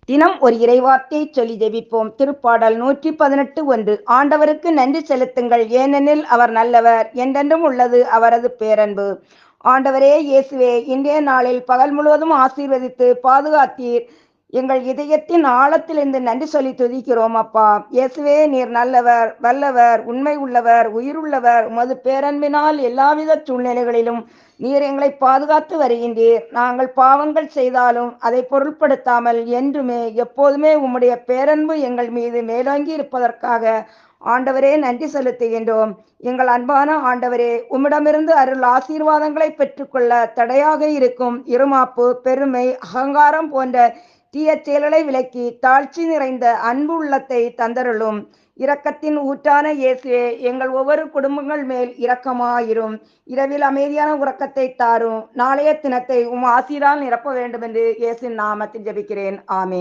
தினம் ஒரு இறைவார்த்தையை சொல்லி ஜெபிப்போம். திருப்பாடல் 118:1. ஆண்டவருக்கு நன்றி செலுத்துங்கள், ஏனெனில் அவர் நல்லவர், என்றென்றும் உள்ளது அவரது பேரன்பு. ஆண்டவரே இயேசுவே, இன்றைய நாளில் பகல் முழுவதும் ஆசீர்வதித்து பாதுகாத்தீர். எங்கள் இதயத்தின் ஆழத்திலிருந்து நன்றி சொல்லி துதிக்கிறோம் அப்பா. இயேசுவே, நீர் நல்லவர், வல்லவர், உண்மை உள்ளவர், உயிருள்ளவர். உமது பேரன்பினால் எல்லாவித சூழ்நிலைகளிலும் நீர் எங்களை பாதுகாத்து வருகின்றீர். நாங்கள் பாவங்கள் செய்தாலும் அதை பொருட்படுத்தாமல் என்றுமே எப்போதுமே உம்முடைய பேரன்பு எங்கள் மீது மேலோங்கி இருப்பதற்காக ஆண்டவரே நன்றி செலுத்துகின்றோம். எங்கள் அன்பான ஆண்டவரே, உம்மிடமிருந்து அருள் ஆசீர்வாதங்களை பெற்றுக்கொள்ள தடையாக இருக்கும் இருமாப்பு, பெருமை, அகங்காரம் போன்ற தீய செயல்களை விலக்கி தாழ்ச்சி நிறைந்த அன்பு உள்ளத்தை தந்தருளும். இரக்கத்தின் ஊற்றான இயேசுவே, எங்கள் ஒவ்வொரு குடும்பங்கள் மேல் இரக்கமாயிரும். இரவில் அமைதியான உறக்கத்தை தாரும். நாளைய தினத்தை உம் ஆசீரால் நிரப்ப வேண்டும் என்று இயேசுவின் நாமத்தில் ஜெபிக்கிறேன். ஆமென்.